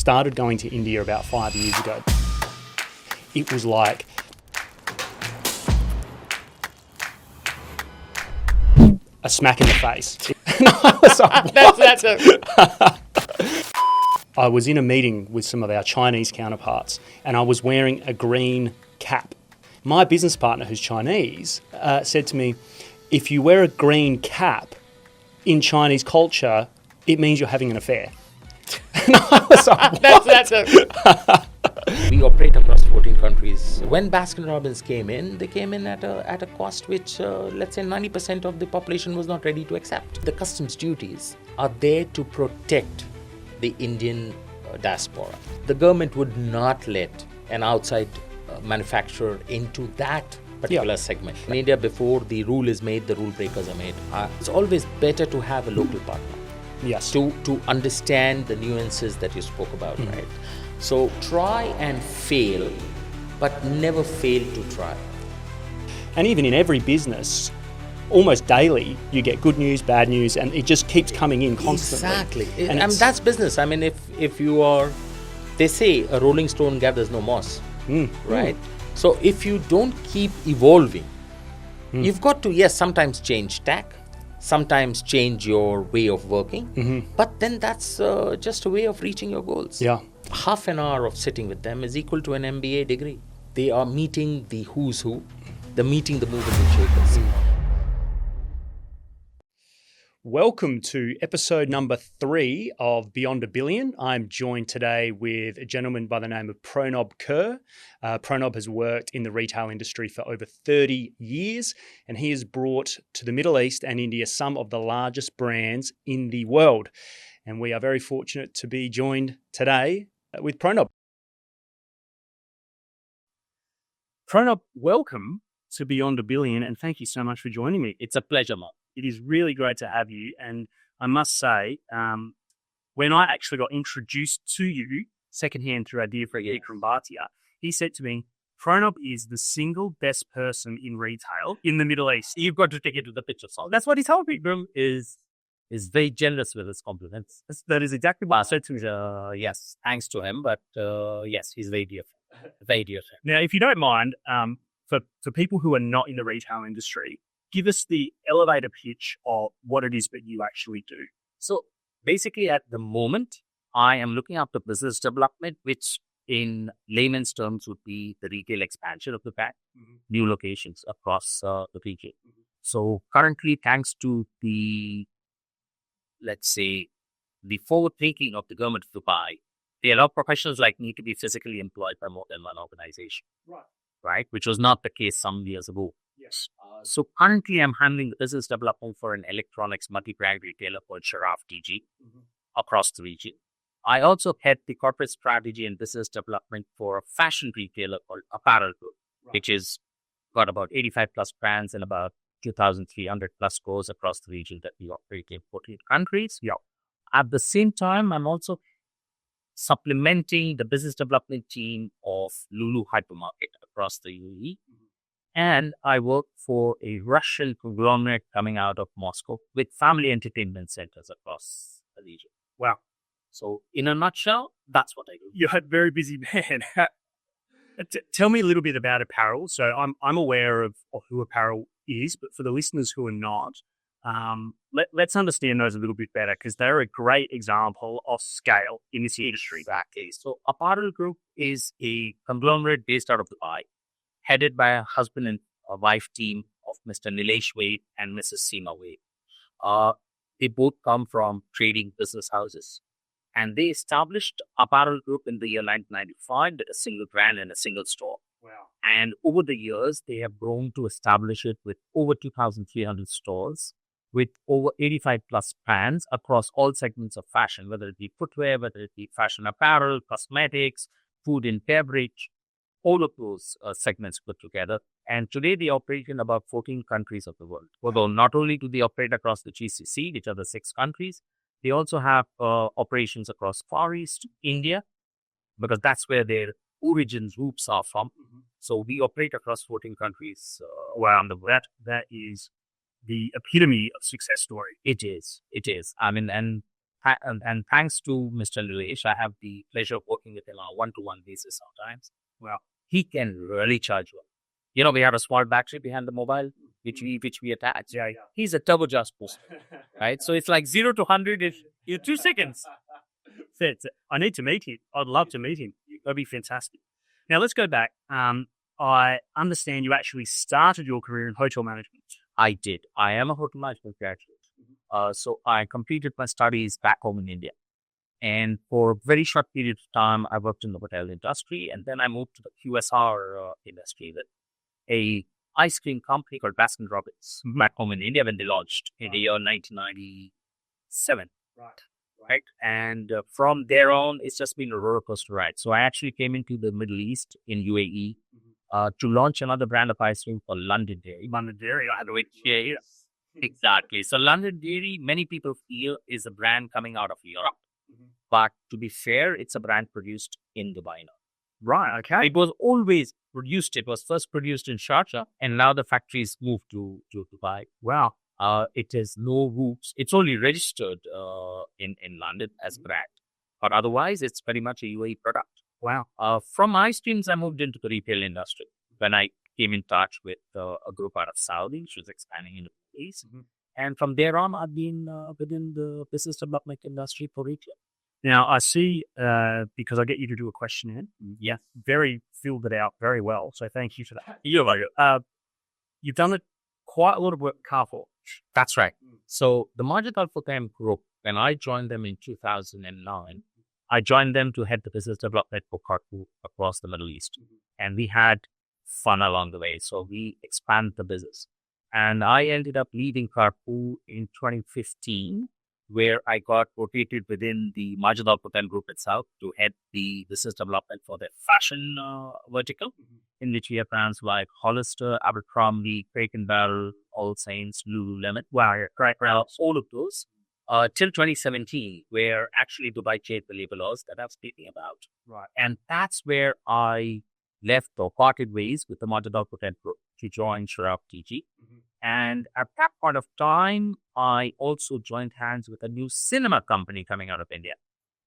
started going to India about 5 years ago. It was like a smack in the face. And I was like, That's it. I was in a meeting with some of our Chinese counterparts and I was wearing a green cap. My business partner, who's Chinese, said to me, if you wear a green cap in Chinese culture, it means you're having an affair. And I was like, That's it. We operate across 14 countries. When Baskin-Robbins came in, they came in at a cost which, let's say, 90% of the population was not ready to accept. The customs duties are there to protect the Indian diaspora. The government would not let an outside manufacturer into that particular segment. In India, before the rule is made, the rule breakers are made. It's always better to have a local partner. yes. To understand the nuances that you spoke about, right? So try and fail, but never fail to try. And even in every business, almost daily, you get good news, bad news, and it just keeps coming in constantly. Exactly. And I mean, that's business. I mean, if you are, they say a rolling stone gathers no moss, right? So if you don't keep evolving, you've got to, yes, sometimes change tack, sometimes change your way of working, but then that's just a way of reaching your goals. Yeah. Half an hour of sitting with them is equal to an MBA degree. They are meeting the who's who, they're meeting the movers and shakers. Welcome to episode number 3 of Beyond a Billion. I'm joined today with a gentleman by the name of Pronub Kerr. Pronub has worked in the retail industry for over 30 years, and he has brought to the Middle East and India some of the largest brands in the world. And we are very fortunate to be joined today with Pronub. Pronub, welcome to Beyond a Billion, and thank you so much for joining me. It's a pleasure, Mark. It is really great to have you. And I must say, when I actually got introduced to you secondhand through our dear friend Vikram Bhatia, he said to me, Pronub is the single best person in retail in the Middle East. You've got to take it to the picture song. That's what he told me. Vikram is very generous with his compliments. That is exactly what I said to me. Yes, thanks to him, but yes, he's very dear. Very dear. Now, if you don't mind, for people who are not in the retail industry, give us the elevator pitch of what it is that you actually do. So basically at the moment, I am looking after business development, which in layman's terms would be the retail expansion of the bank, new locations across the region. So currently, thanks to the, let's say, the forward thinking of the government of Dubai, they allow professionals like me to be physically employed by more than one organization. Right? Which was not the case some years ago. Yes. So currently I'm handling the business development for an electronics multi-brand retailer called Sharaf DG across the region. I also head the corporate strategy and business development for a fashion retailer called Apparel Group, which is got about 85 plus brands and about 2,300 plus stores across the region that we operate in 14 countries. Yeah. At the same time, I'm also supplementing the business development team of Lulu Hypermarket across the UAE. And I work for a Russian conglomerate coming out of Moscow with family entertainment centers across the region. Wow. So in a nutshell, that's what I do. You're a very busy man. Tell me a little bit about apparel. So I'm aware of who apparel is, but for the listeners who are not, let's understand those a little bit better because they're a great example of scale in this industry. Exactly. So Apparel Group is a conglomerate based out of Dubai, headed by a husband and a wife team of Mr. Nilesh Wade and Mrs. Seema Wade. They both come from trading business houses. And they established Apparel Group in the year 1995 with a single brand and a single store. Wow. And over the years, they have grown to establish it with over 2,300 stores, with over 85 plus brands across all segments of fashion, whether it be footwear, whether it be fashion apparel, cosmetics, food and beverage, all of those segments put together. And today they operate in about 14 countries of the world. Although not only do they operate across the GCC, which are the 6 countries, they also have operations across Far East, India, because that's where their origins, roots are from. So we operate across 14 countries around the world. That is the epitome of success story. It is. I mean, and and thanks to Mr. Nilesh, I have the pleasure of working with him on a one-to-one basis sometimes. Well, he can really charge well. You know, we have a small battery behind the mobile, which we attach. Yeah. He's a turbocharged booster, right? So it's like 0 to 100 in 2 seconds. I need to meet him. I'd love to meet him. That'd be fantastic. Now, let's go back. I understand you actually started your career in hotel management. I did. I am a hotel management graduate. So I completed my studies back home in India. And for a very short period of time, I worked in the hotel industry. And then I moved to the QSR industry with a ice cream company called Baskin Robbins back home in India when they launched in the year 1997. Right. And from there on, it's just been a roller coaster ride. So I actually came into the Middle East in UAE to launch another brand of ice cream called London Dairy. London Dairy, Exactly. So London Dairy, many people feel is a brand coming out of Europe. But to be fair, it's a brand produced in Dubai now. Right, okay. It was always produced. It was first produced in Sharjah, and now the factories moved to Dubai. Wow. It has no roots. It's only registered in London as brand. But otherwise, it's very much a UAE product. Wow. From ice creams, I moved into the retail industry when I came in touch with a group out of Saudi, which was expanding into the East. And from there on, I've been within the business development industry for retail. Now, I see, because I get you to do a questionnaire. Yeah. Very filled it out very well. So thank you for that. You're welcome. You've done quite a lot of work with Carrefour. That's right. So the Majid Al Futtaim Group, when I joined them in 2009, I joined them to head the business development for Carrefour across the Middle East. And we had fun along the way. So we expanded the business. And I ended up leaving Carrefour in 2015, where I got rotated within the Majid Al Futtaim Group itself to head the business development for their fashion vertical, in which we have brands like Hollister, Abercrombie, Crate and Barrel, All Saints, Lululemon. Wow, great. All of those. Till 2017, where actually Dubai changed the labor laws that I was speaking about. Right. And that's where I left or parted ways with the Majid Al Futtaim Group to join Sharaf TG. And at that point of time, I also joined hands with a new cinema company coming out of India,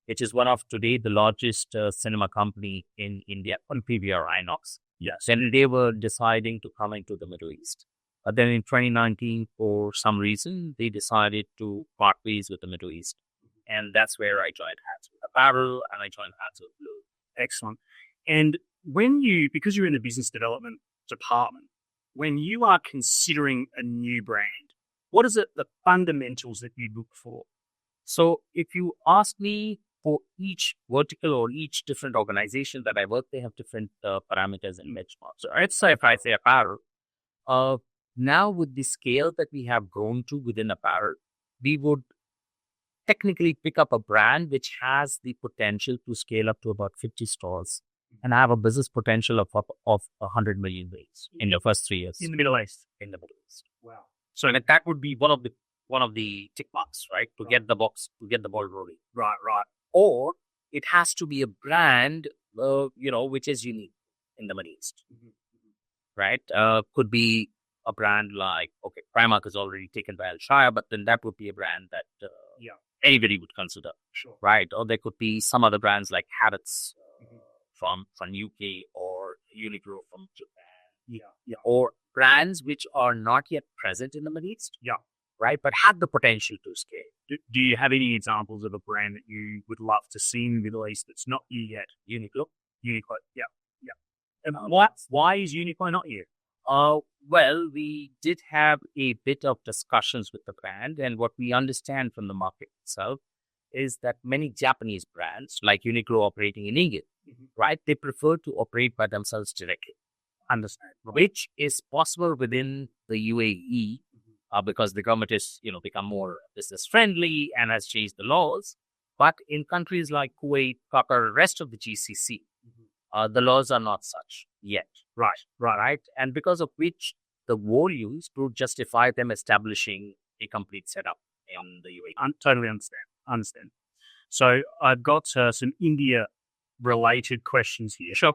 which is one of today the largest cinema company in India, on PVR Inox. Yes. And they were deciding to come into the Middle East. But then in 2019, for some reason, they decided to part ways with the Middle East. And that's where I joined hands with Apparel and I joined hands with Blue. Excellent. And because you're in the business development department, when you are considering a new brand, what is it, the fundamentals that you look for? So if you ask me, for each vertical or each different organization that I work, they have different parameters and benchmarks. So let's say if I say Apparel, now with the scale that we have grown to within Apparel, we would technically pick up a brand which has the potential to scale up to about 50 stores and have a business potential of 100 million rates in the first 3 years. In the Middle East. In the Middle East. Wow. So that would be one of the tick marks, right? To get the ball rolling. Right. Or it has to be a brand, which is unique in the Middle East, right? Could be a brand like, Primark is already taken by Al-Shire, but then that would be a brand that anybody would consider, right? Or there could be some other brands like Harrods from UK or Uniqlo from Japan, or brands which are not yet present in the Middle East, right? But have the potential to scale. Do you have any examples of a brand that you would love to see in the Middle East that's not you yet? Uniqlo, yeah. And why is Uniqlo not you? Well, we did have a bit of discussions with the brand, and what we understand from the market itself is that many Japanese brands, like Uniqlo operating in India, right, they prefer to operate by themselves directly. Understand. Which is possible within the UAE, because the government is, become more business friendly and has changed the laws. But in countries like Kuwait, Qatar, rest of the GCC, the laws are not such yet. Right. And because of which the volumes to justify them establishing a complete setup in the UAE. Totally understand. So I've got some India-related questions here. Sure.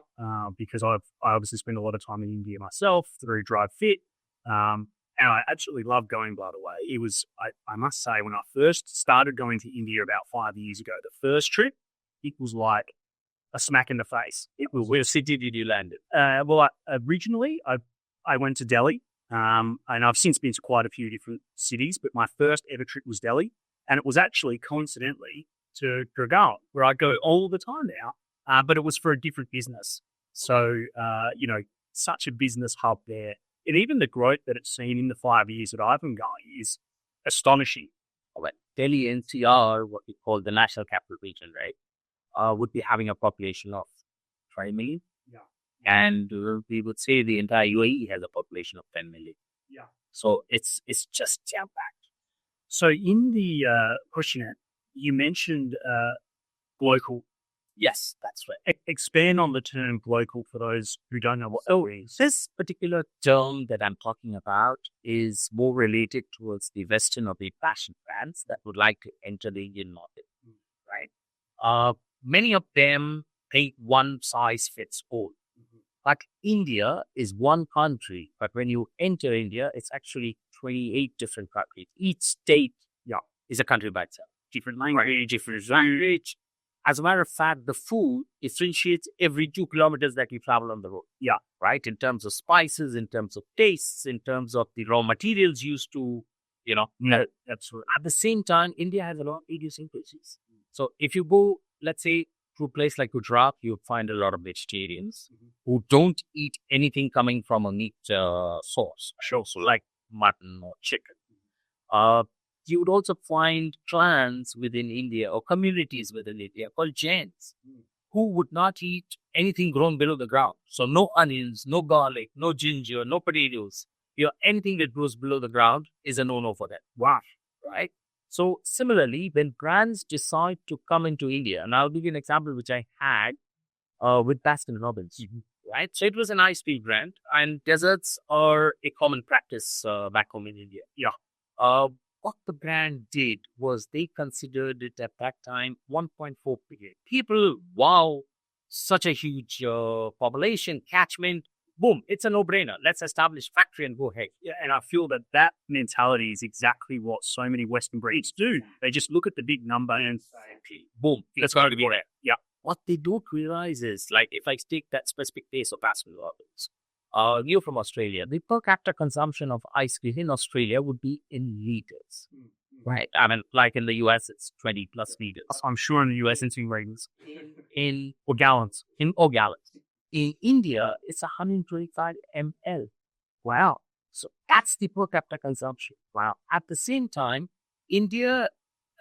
Because I obviously spend a lot of time in India myself through Drive Fit. And I absolutely love going, by the way. It was, I must say, when I first started going to India about 5 years ago, the first trip, it was like a smack in the face. It was. Where city did you land in? Originally, I went to Delhi, and I've since been to quite a few different cities, but my first ever trip was Delhi. And it was actually coincidentally to Gurgaon, where I go all the time now, but it was for a different business. So, such a business hub there. And even the growth that it's seen in the 5 years that I've been going is astonishing. Well, Delhi NCR, what we call the National Capital Region, right, would be having a population of 20 million. Yeah. And we would say the entire UAE has a population of 10 million. Yeah. So it's just jam-packed. So in the questionnaire, you mentioned local. Yes, that's right. Expand on the term local for those who don't know what it is. This particular term that I'm talking about is more related towards the Western or the fashion brands that would like to enter the Indian market, right? Many of them think one size fits all. But India is one country, but when you enter India, it's actually 28 different countries. Each state is a country by itself. Different language, different language. As a matter of fact, the food differentiates every 2 kilometers that you travel on the road. Yeah. Right? In terms of spices, in terms of tastes, in terms of the raw materials used to, Yeah, absolutely. At the same time, India has a lot of idiosyncrasies. So if you go, let's say, to a place like Gujarat, you'll find a lot of vegetarians who don't eat anything coming from a meat source. Sure. So like mutton or chicken. You would also find clans within India or communities within India called Jains who would not eat anything grown below the ground. So no onions, no garlic, no ginger, no potatoes. Anything that grows below the ground is a no-no for them. Wow. Right? So similarly, when brands decide to come into India, and I'll give you an example which I had with Baskin Robbins, right? So it was an ice cream brand, and desserts are a common practice back home in India. Yeah. What the brand did was they considered it at that time 1.4 billion people. Wow, such a huge population, catchment. Boom, it's a no-brainer. Let's establish factory and go ahead. Yeah, and I feel that mentality is exactly what so many Western brands do. They just look at the big number and say, boom, let's go to be there. Yeah. What they don't realize is, like, if I take that specific case of Baskin Robbins, you're from Australia, the per capita consumption of ice cream in Australia would be in liters. Right? I mean, like in the US, it's 20 plus liters. I'm sure in the US it's in ratings. Or gallons. In India, it's 125 ml. Wow. So that's the per capita consumption. Wow. At the same time, India,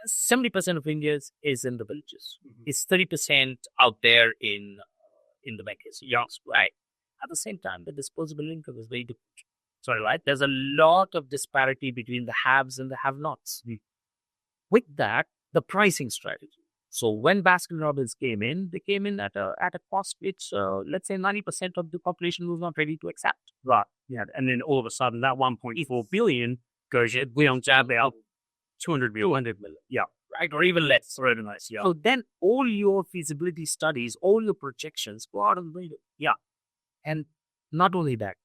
70% of India is in the villages. It's 30% out there in the meccas. Yes, right. At the same time, the disposable income is very different. So, right, there's a lot of disparity between the haves and the have-nots. With that, the pricing strategy. So when Baskin Robbins came in, they came in at a cost which, let's say, 90% of the population was not ready to accept. Right. Yeah. And then all of a sudden, that 1.4 billion goes, we don't jab out 200 million. Yeah. Right. Or even less. Or even less. Yeah. So then all your feasibility studies, all your projections go out of the window. Yeah. And not only that,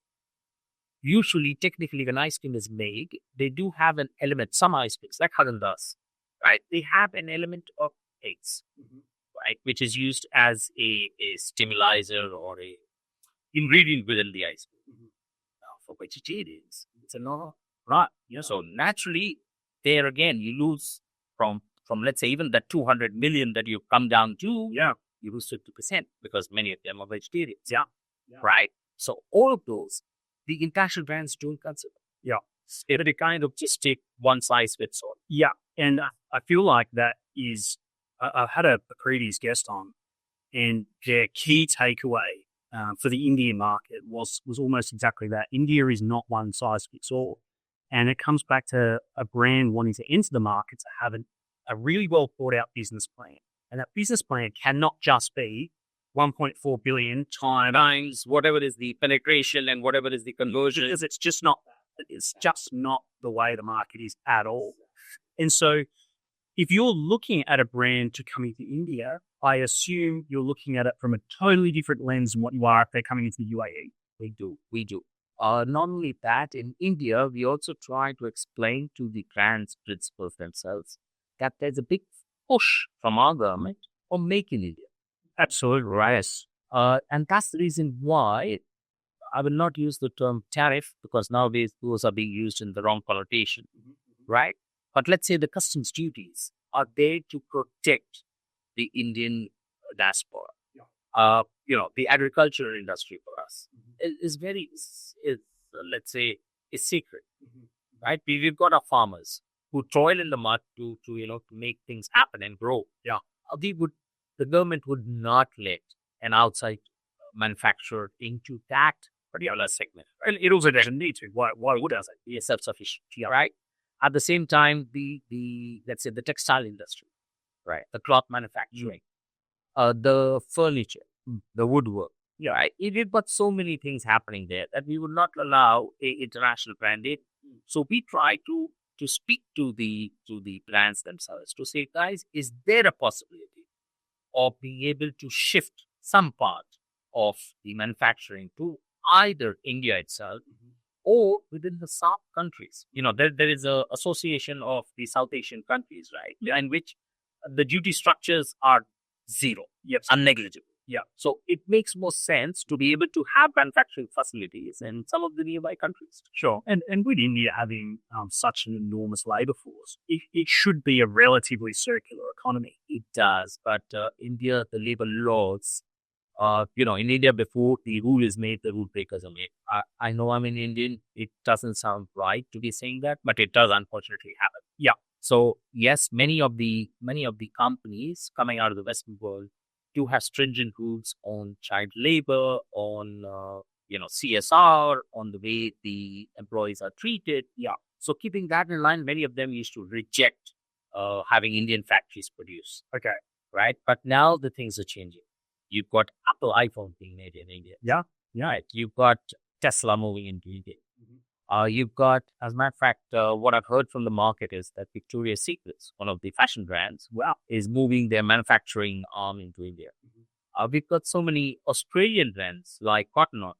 usually, technically, when ice cream is made, they do have an element, some ice creams, like Haagen-Dazs, right? They have an element of eggs, right? Which is used as a stimulator or a ingredient within the ice cream. Now, for vegetarians, it's a no. Right. Yeah. So naturally, there again, you lose from let's say, even that 200 million that you come down to, you lose 50% because many of them are vegetarians. Yeah. Right. So all of those, the international brands don't consider. Yeah. They kind of just take one size fits all. Yeah. And I feel like that is, I've had a previous guest on, and their key takeaway for the Indian market was almost exactly that. India is not one size fits all. And it comes back to a brand wanting to enter the market to have a really well thought out business plan. And that business plan cannot just be 1.4 billion times whatever is the penetration and whatever is the conversion. Because it's just not the way the market is at all. And so if you're looking at a brand to come into India, I assume you're looking at it from a totally different lens than what you are if they're coming into the UAE. We do. Not only that, in India, we also try to explain to the brands principals themselves that there's a big push from our government for Make in India. Absolutely. Right. And that's the reason why I will not use the term tariff, because nowadays those are being used in the wrong connotation, right? But let's say the customs duties are there to protect the Indian diaspora. The agricultural industry for us is very, let's say, is secret, right? We've got our farmers who toil in the mud to make things happen and grow. Yeah. The government would not let an outside manufacturer into that particular segment. And it also doesn't need to. Why would I say? Be self-sufficient, right? At the same time, the let's say the textile industry, right? The cloth manufacturing, the furniture, the woodwork, right? We've got so many things happening there that we would not allow a international brand in. So we try to speak to the brands themselves to say, guys, is there a possibility of being able to shift some part of the manufacturing to either India itself or within the South countries? There is a association of the South Asian countries, right? In which the duty structures are zero, negligible. Yeah. So it makes more sense to be able to have manufacturing facilities in some of the nearby countries. Sure. And with India having such an enormous labour force, it should be a relatively circular economy. It does. But India, the labour laws, in India, before the rule is made, the rule breakers are made. I know I'm an Indian. It doesn't sound right to be saying that, but it does unfortunately happen. Yeah. So yes, many of the companies coming out of the Western world do have stringent rules on child labor, on CSR, on the way the employees are treated. Yeah. So keeping that in line, many of them used to reject having Indian factories produce. Okay. Right. But now the things are changing. You've got Apple iPhone being made in India. Yeah. Right. You've got Tesla moving into India. You've got, as a matter of fact, what I've heard from the market is that Victoria's Secrets, one of the fashion brands, is moving their manufacturing arm into India. We've got so many Australian brands like Cotton On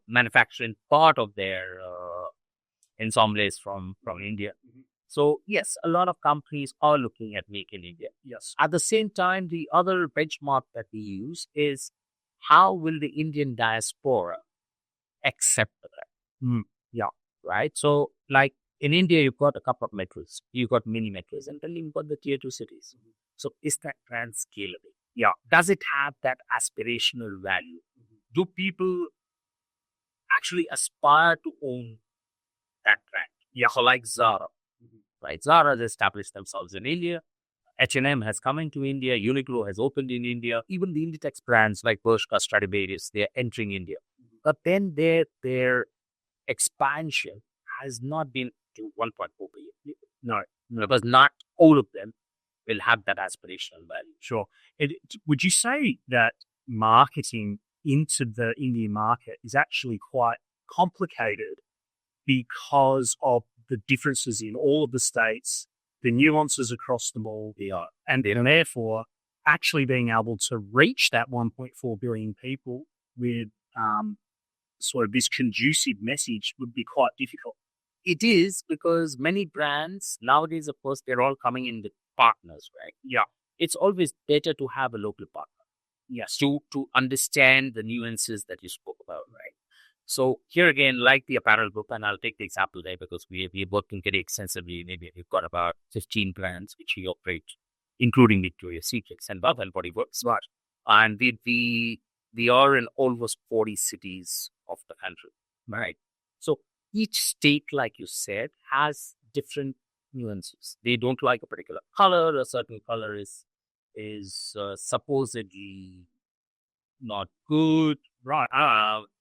manufacturing part of their ensembles from India. So yes, a lot of companies are looking at Make in India. Yes. At the same time, the other benchmark that we use is how will the Indian diaspora accept that? Yeah. Right. So like in India, you've got a couple of metros, you've got mini metros, and then you've got the tier 2 cities. So is that brand scalable? Yeah. Does it have that aspirational value? Do people actually aspire to own that brand? Yeah. So like Zara, right? Zara has established themselves in India. H&M has come into India. Uniqlo has opened in India. Even the Inditex brands like Bershka, Stradivarius, they are entering India. But then their expansion has not been to 1.4 billion. No. Because not all of them will have that aspirational value. Sure. Would you say that marketing into the Indian market is actually quite complicated because of the differences in all of the states, the nuances across them all, and therefore actually being able to reach that 1.4 billion people with sort of this conducive message would be quite difficult? It is, because many brands nowadays, of course, they're all coming in with partners, right? Yeah. It's always better to have a local partner. Yes. To understand the nuances that you spoke about, right? So here again, like the apparel group, and I'll take the example there because we're working very extensively in India. We've got about 15 brands which we operate, including Victoria's Secrets and Bath and Body Works. Right. And we are in almost 40 cities of the country, right? So each state, like you said, has different nuances. They don't like a particular color. A certain color is supposedly not good. Right.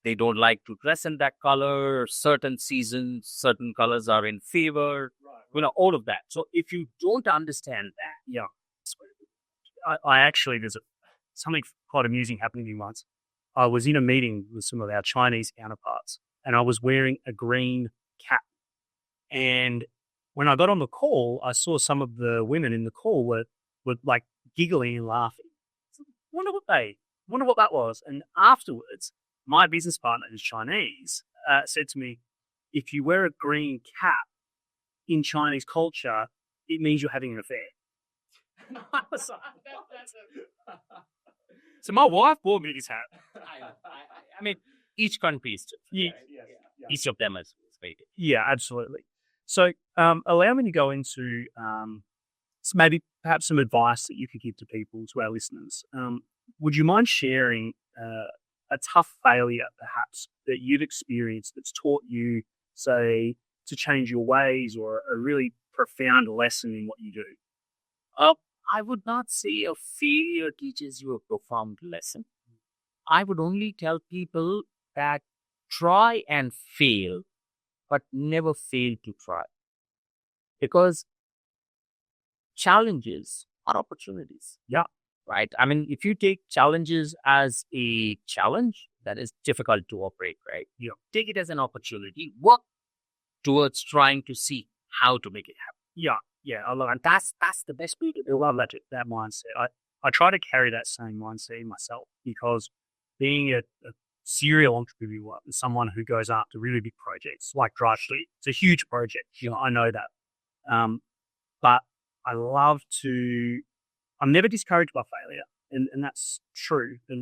They don't like to dress in that color. Certain seasons, certain colors are in favor. Right. All of that. So if you don't understand that, I actually, there's something quite amusing happening to me once. I was in a meeting with some of our Chinese counterparts, and I was wearing a green cap. And when I got on the call, I saw some of the women in the call were like giggling and laughing. So, wonder what that was. And afterwards, my business partner who's Chinese said to me, if you wear a green cap in Chinese culture, it means you're having an affair. And I was like, what? So my wife bought me this hat. I mean, each country is different. Yeah, Each of them is very different. yeah, absolutely. So allow me to go into maybe perhaps some advice that you could give to people, to our listeners. Would you mind sharing a tough failure, perhaps, that you've experienced that's taught you, say, to change your ways, or a really profound lesson in what you do? I would not say a failure teaches you a profound lesson. I would only tell people that try and fail, but never fail to try. Because challenges are opportunities. Yeah. Right? I mean, if you take challenges as a challenge, that is difficult to operate, right? Yeah. Take it as an opportunity. Work towards trying to see how to make it happen. Yeah, I love it. And that's the best way to do it. I love that mindset. I try to carry that same mindset in myself, because being a serial entrepreneur is someone who goes after really big projects like Dry Street. It's a huge project. I know that. But I love to. I'm never discouraged by failure, and that's true. But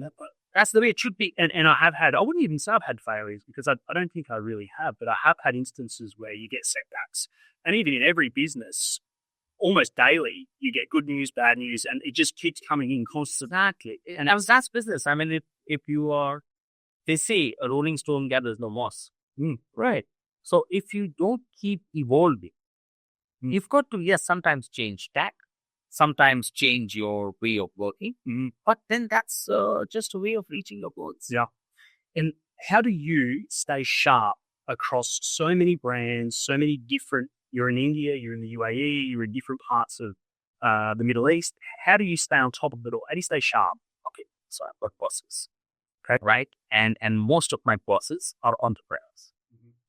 That's the way it should be. and I have had. I wouldn't even say I've had failures, because I don't think I really have. But I have had instances where you get setbacks, and even in every business, almost daily, you get good news, bad news, and it just keeps coming in constantly. Exactly. And that's business. I mean, if you are, they say a rolling stone gathers no moss. Right. So if you don't keep evolving, you've got to, yes, sometimes change tack, sometimes change your way of working, but then that's just a way of reaching your goals. Yeah. And how do you stay sharp across so many brands, so many different? You're in India, you're in the UAE, you're in different parts of the Middle East. How do you stay on top of it all? How do you stay sharp? Okay, so I've got bosses, right? And most of my bosses are entrepreneurs.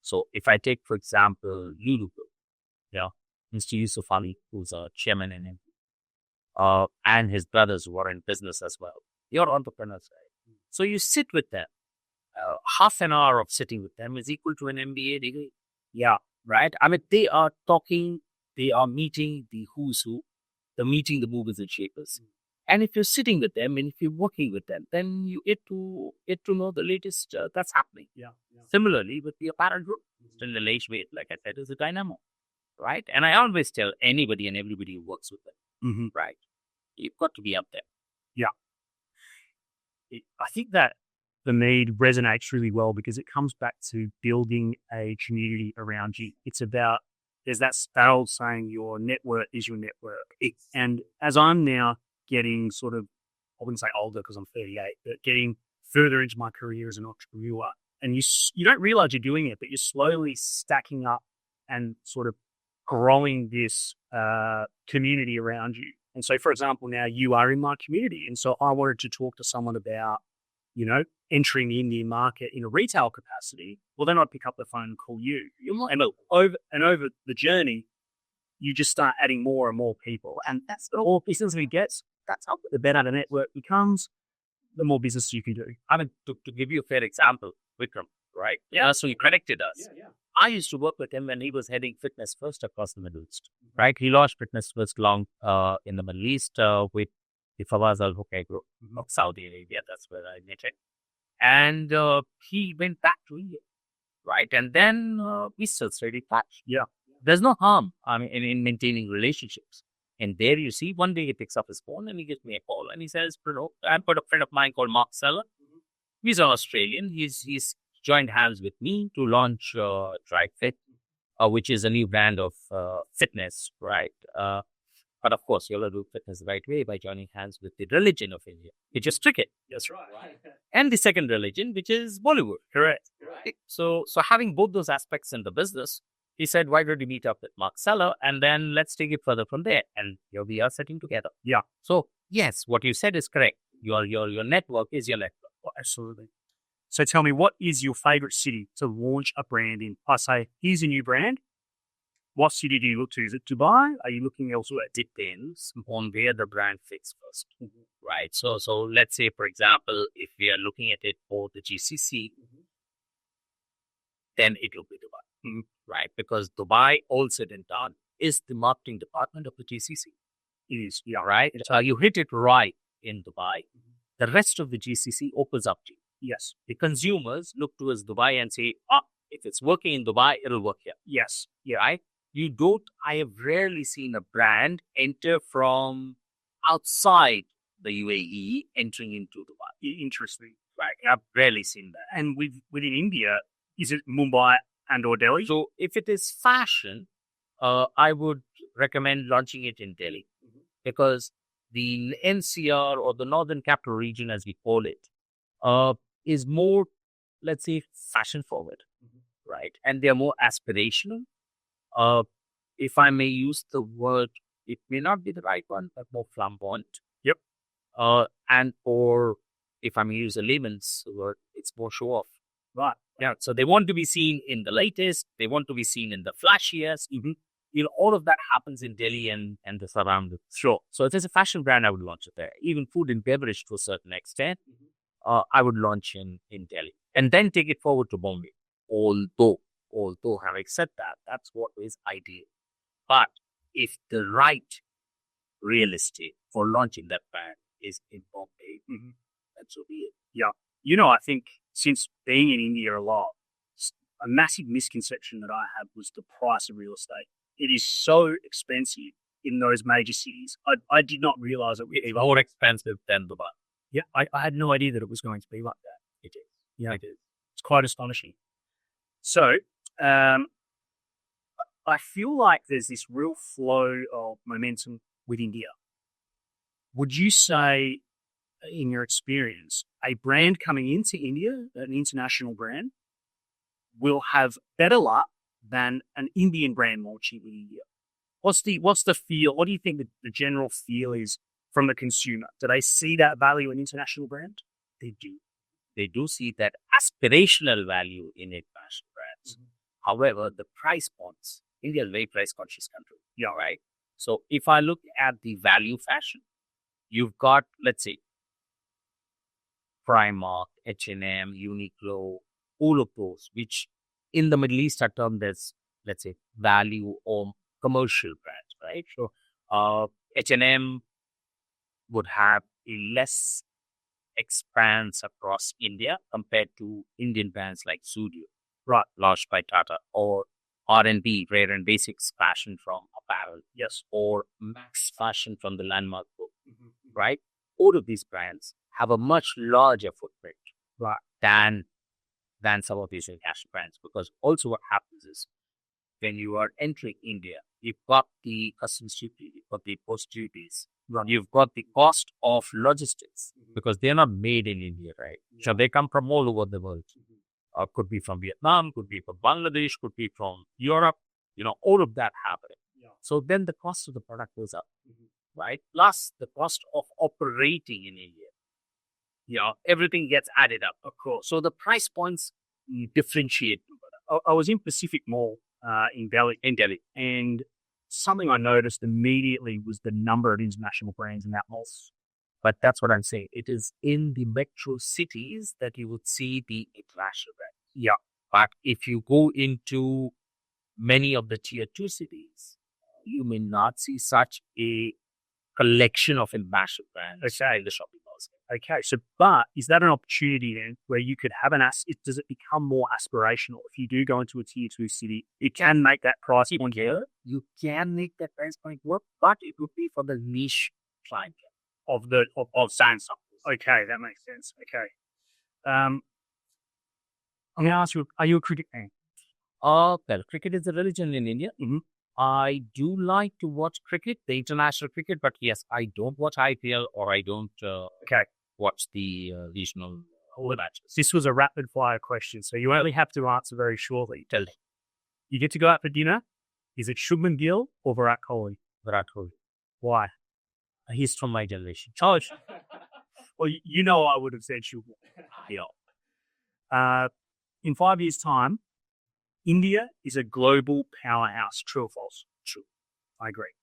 So if I take, for example, Lulu, Mr. Yusuf Ali, who's a chairman and MP, and his brothers who are in business as well, you're entrepreneurs, right? So you sit with them. Half an hour of sitting with them is equal to an MBA degree. Yeah. Right? I mean, they are talking, they are meeting the who's who, they're meeting the movers and shakers. And if you're sitting with them and if you're working with them, then you get to know the latest that's happening. Yeah. Similarly, with the apparel group, still the Wade, like I said, is a dynamo. Right? And I always tell anybody and everybody who works with them, right? You've got to be up there. Yeah. I think that for me resonates really well, because it comes back to building a community around you. It's about, there's that old saying, your network is your network. And as I'm now getting sort of, I wouldn't say older because I'm 38, but getting further into my career as an entrepreneur, and you don't realize you're doing it, but you're slowly stacking up and sort of growing this community around you. And so, for example, now you are in my community. And so I wanted to talk to someone about, entering the Indian market in a retail capacity. Well, then I'd pick up the phone and call you. And over the journey, you just start adding more and more people. And that's the more business we get. That's how the better the network becomes, the more business you can do. I mean, to give you a fair example, Vikram, right? Yeah. So he connected us. Yeah. I used to work with him when he was heading Fitness First across the Middle East, right? He launched Fitness First long in the Middle East with the Fawaz Al Hokai Group of Saudi Arabia. That's where I met him. And he went back to India, right? And then we still stayed in touch. Yeah. There's no harm, in maintaining relationships. And there you see, one day he picks up his phone and he gives me a call and he says, I've got a friend of mine called Mark Seller. He's an Australian. He's joined hands with me to launch DriveFit, which is a new brand of fitness, right? But of course, you'll do fitness the right way by joining hands with the religion of India, which is cricket. That's right. And the second religion, which is Bollywood. Correct. Right? So having both those aspects in the business, he said, why don't you meet up with Mark Seller and then let's take it further from there. And here we are sitting together. Yeah. So yes, what you said is correct. Your network is your network. Oh, absolutely. So tell me, what is your favorite city to launch a brand in? I say, here's a new brand. What city do you look to? Is it Dubai? Are you looking elsewhere? Depends on where the brand fits first, right? So let's say, for example, if we are looking at it for the GCC, then it will be Dubai, right? Because Dubai, all said and done, is the marketing department of the GCC. It is, yeah. Right? You hit it right in Dubai. The rest of the GCC opens up to you. Yes. The consumers look towards Dubai and say, if it's working in Dubai, it'll work here. Yes. Yeah. Right? I have rarely seen a brand enter from outside the UAE entering into Dubai. Interesting. Right. I've rarely seen that. And within India, is it Mumbai and or Delhi? So if it is fashion, I would recommend launching it in Delhi because the NCR or the Northern Capital Region, as we call it, is more, let's say, fashion forward, right? And they're more aspirational. If I may use the word, it may not be the right one, but more flamboyant. Yep. Or if I may use a layman's word, it's more show off. Right. Yeah. So they want to be seen in the latest. They want to be seen in the flashiest. All of that happens in Delhi and the surroundings. Sure. So if there's a fashion brand, I would launch it there. Even food and beverage to a certain extent, I would launch in Delhi and then take it forward to Bombay. Although having said that, that's what is ideal. But if the right real estate for launching that brand is in Bombay, that so be it. Yeah. I think since being in India a lot, a massive misconception that I had was the price of real estate. It is so expensive in those major cities. I did not realize it would be more expensive than Dubai. Yeah, I had no idea that it was going to be like that. It is. Yeah, it is. It's quite astonishing. So, I feel like there's this real flow of momentum with India. Would you say, in your experience, a brand coming into India, an international brand, will have better luck than an Indian brand launching in India? What's the feel? What do you think the general feel is from the consumer? Do they see that value in international brand? They do. They do see that aspirational value in international brands. However, the price points, India is a very price conscious country. Yeah. Right. So if I look at the value fashion, you've got, let's say, Primark, H&M, Uniqlo, all of those, which in the Middle East are termed as, let's say, value or commercial brands, right? So H&M would have a less expanse across India compared to Indian brands like Studio, right, launched by Tata, or R&B, Rare and Basics fashion from apparel, yes, or Max fashion from the Landmark Group, right? All of these brands have a much larger footprint, right, than some of these international brands, because also what happens is when you are entering India, you've got the customs duty, you've got the post duties, you've got the cost of logistics because they're not made in India, right? So they come from all over the world. Could be from Vietnam, could be from Bangladesh, could be from Europe, all of that happening. Yeah. So then the cost of the product goes up, right? Plus the cost of operating in India. Everything gets added up, of course. So the price points differentiate. I was in Pacific Mall in Delhi, and something I noticed immediately was the number of international brands in that mall. But that's what I'm saying. It is in the metro cities that you would see the international brands. Yeah. But if you go into many of the tier 2 cities, you may not see such a collection of international brands in the shopping malls. Okay, so but is that an opportunity then where you could have does it become more aspirational? If you do go into a tier 2 city, it can make that price point work. You can make that price point work, but it would be for the niche client of Samsung. Okay, that makes sense. Okay. I'm going to ask you, are you a cricket fan? Well, cricket is a religion in India. I do like to watch cricket, the international cricket, but yes, I don't watch IPL or I don't watch the regional matches. This was a rapid fire question, so you only have to answer very shortly. Tell me. You get to go out for dinner. Is it Shubman Gill or Virat Kohli? Virat Kohli. Why? He's from my generation. Oh, well, I would have said Shubman. Yeah. In 5 years' time, India is a global powerhouse. True or false? True. I agree.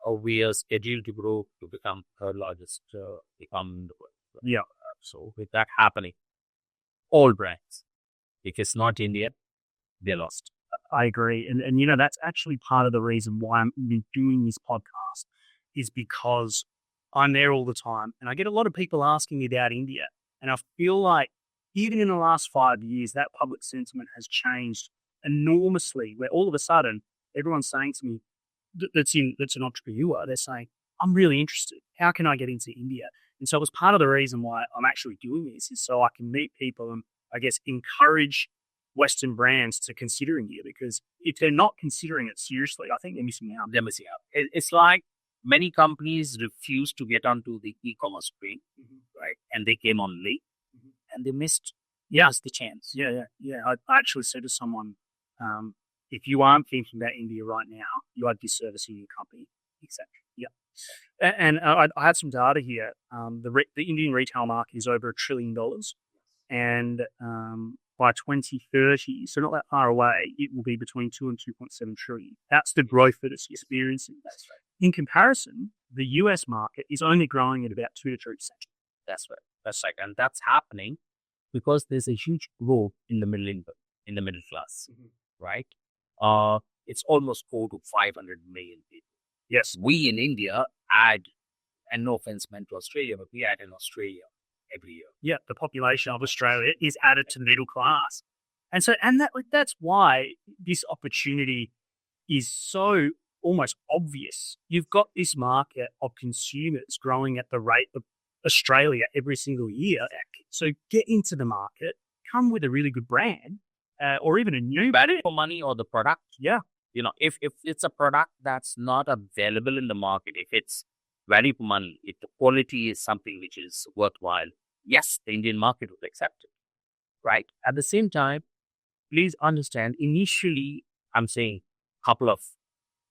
We are scheduled to grow to become third largest economy in the world. Yeah. So with that happening, all brands, if it's not India, they're lost. I agree. And that's actually part of the reason why I'm doing this podcast is because I'm there all the time. And I get a lot of people asking me about India. And I feel like even in the last 5 years, that public sentiment has changed enormously, where all of a sudden everyone's saying to me that's an entrepreneur, they're saying, I'm really interested. How can I get into India? And so it was part of the reason why I'm actually doing this is so I can meet people and I guess encourage Western brands to consider India, because if they're not considering it seriously, I think they're missing out. They're missing out. It's like many companies refuse to get onto the e-commerce train, right? And they came on late and they missed the chance. Yeah. I actually said to someone, if you aren't thinking about India right now, you are disservicing your company. Exactly. Yeah. And I had some data here. The Indian retail market is over $1 trillion. And by 2030, so not that far away, it will be between 2 and 2.7 trillion. That's the growth that it's experiencing. That's right. In comparison, the US market is only growing at about 2 to 3%. That's right. That's right. And that's happening because there's a huge growth in the middle income, in the middle class, right? It's almost 4 to 500 million people. Yes. We in India add, and no offense meant to Australia, but we add in Australia every year. Yeah, the population of Australia is added to the middle class. And so, that's why this opportunity is so almost obvious. You've got this market of consumers growing at the rate of Australia every single year. So get into the market, come with a really good brand, or even a new value for money or the product. Yeah. If it's a product that's not available in the market, if it's value for money, if the quality is something which is worthwhile, yes, the Indian market would accept it, right? At the same time, please understand, initially, I'm saying a couple of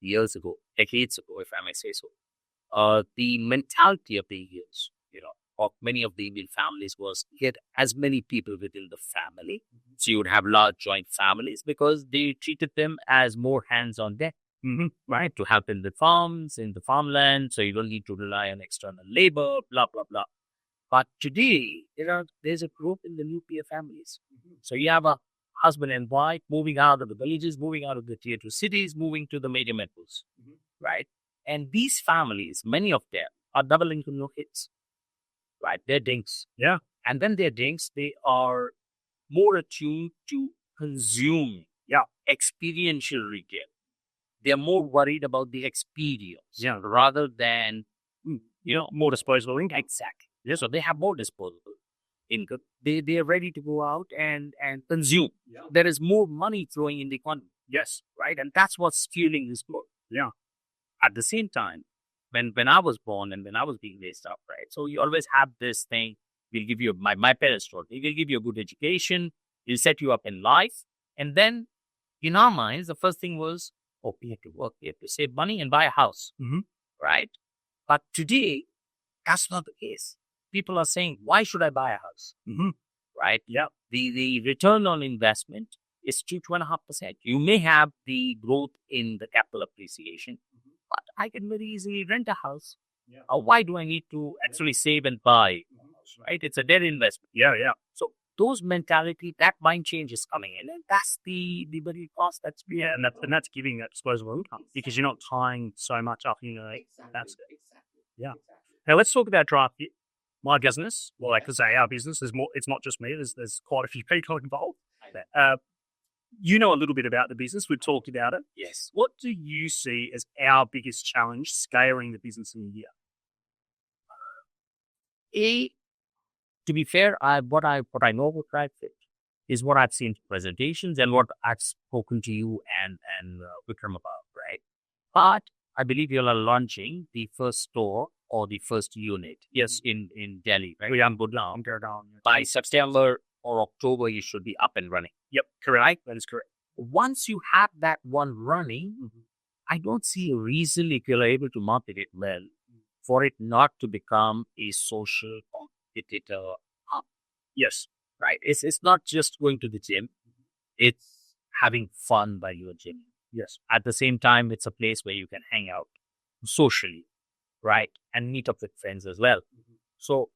years ago, decades ago, if I may say so, the mentality of the Indians, of many of the Indian families was get as many people within the family. So you would have large joint families because they treated them as more hands on deck, right? To help in the farms, in the farmland. So you don't need to rely on external labor, blah, blah, blah. But today, there's a growth in the nuclear families. So you have a husband and wife moving out of the villages, moving out of the tier 2 cities, moving to the major metros, right? And these families, many of them are double income, no kids, right? They're dinks. Yeah. And then they're dinks, they are more attuned to consume experiential retail. They're more worried about the experience rather than, more disposable income. Exactly. Yeah, so they have more disposable income. They are ready to go out and consume. Yeah. There is more money flowing in the economy. Yes. Right. And that's what's fueling this growth. Yeah. At the same time, when I was born and when I was being raised up, right? So you always have this thing. We'll give you, my parents told me, we'll give you a good education. We'll set you up in life. And then in our minds, the first thing was, we have to work. We have to save money and buy a house. Right. But today, that's not the case. People are saying, why should I buy a house? Right? Yeah. The return on investment is 2.5%. You may have the growth in the capital appreciation, but I can very easily rent a house. Yeah. Why do I need to actually save and buy? Right? It's a dead investment. Yeah. So those mentality, that mind change is coming in, and that's the very cost that's being. Yeah, and that's giving that disposable income because you're not tying so much up. That's it. Yeah. Now let's talk about DriveFit. My business, well, I could say our business. There's more. It's not just me. There's quite a few people involved. You know a little bit about the business. We've talked about it. Yes. What do you see as our biggest challenge scaling the business in India? To be fair, what I know about DriveFit is what I've seen in presentations and what I've spoken to you and Vikram about, right? But I believe you are launching the first store or the first unit, in Delhi, right? By September or October, you should be up and running. Yep, correct. That is correct. Once you have that one running, I don't see a reason, if you're able to market it well, for it not to become a social competitor hub. Yes. Right. It's not just going to the gym. It's having fun while you're gymming. Yes. At the same time, it's a place where you can hang out socially, right? And meet up with friends as well. So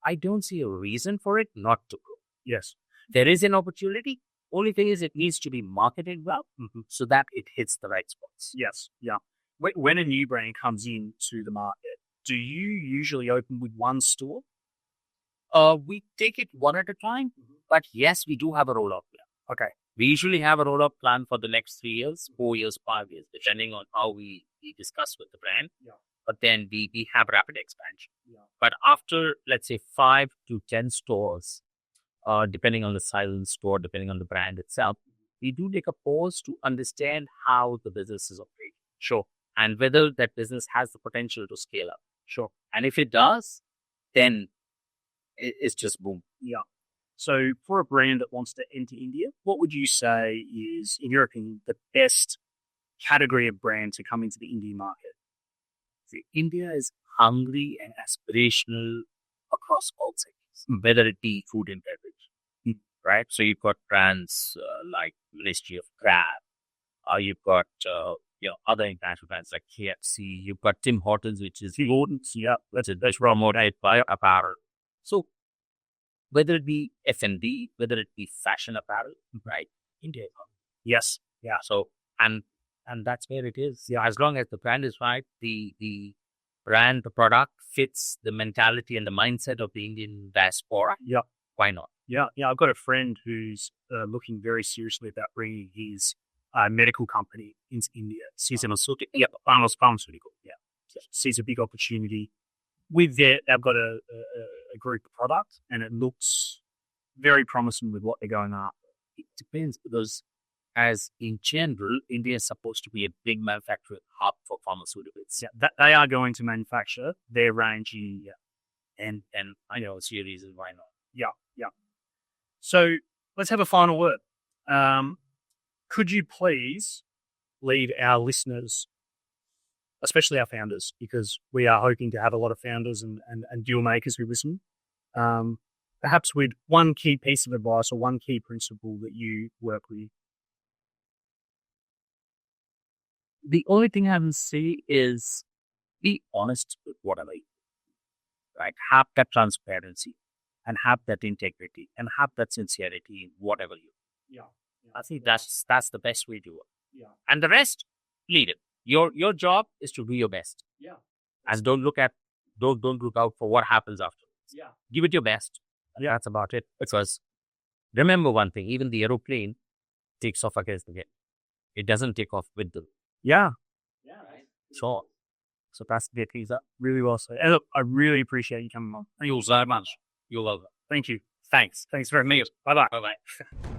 I don't see a reason for it not to grow. Yes. There is an opportunity. Only thing is it needs to be marketed well so that it hits the right spots. Yes. Yeah. When a new brand comes into the market, do you usually open with one store? We take it one at a time, but yes, we do have a rollout plan. Okay. We usually have a rollout plan for the next 3 years, 4 years, 5 years, depending on how we discuss with the brand. Yeah. But then we have rapid expansion. Yeah. But after, let's say, 5 to 10 stores, depending on the size of the store, depending on the brand itself, we do take a pause to understand how the business is operating. Sure. And whether that business has the potential to scale up. Sure. And if it does, then it's just boom. Yeah. So for a brand that wants to enter India, what would you say is, in your opinion, the best category of brand to come into the Indian market? See, India is hungry and aspirational across all segments, whether it be food and beverage, right? So you've got brands like Ministry of Crab. You've got other international brands like KFC. You've got Tim Hortons, which is Gordon's, yeah, that's promoted by apparel. So whether it be F&B, whether it be fashion apparel, right? India. Yes. Yeah. So and that's where it is. Yeah. As long as the brand is right, the brand, the product fits the mentality and the mindset of the Indian diaspora. Yeah. Why not? Yeah. Yeah. I've got a friend who's looking very seriously about bringing his medical company into India. Sees pharmaceutical. Yeah. Sees a big opportunity. With that, they've got a group product, and it looks very promising with what they're going after. It depends, because as in general, India is supposed to be a big manufacturing hub for pharmaceuticals. Yeah, they are going to manufacture their range in India. And I know it's your reason why not. Yeah, yeah. So let's have a final word. Could you please leave our listeners, especially our founders, because we are hoping to have a lot of founders and deal makers who listen, perhaps with one key piece of advice or one key principle that you work with? The only thing I will say is be honest with whatever you do, right? Have that transparency and have that integrity and have that sincerity in whatever you do. Yeah. I think that's the best way to work. Yeah. And the rest, lead it. Your job is to do your best. Yeah. And don't look out for what happens afterwards. Yeah. Give it your best. And that's about it. Because remember one thing, even the aeroplane takes off against the wind. It doesn't take off with the. Yeah. Yeah, right. Sure. So that's the teaser. Really well said. And look, I really appreciate you coming on. Thank you so much. You're welcome. Thank you. Thanks. Thanks very much. Bye-bye. Bye-bye.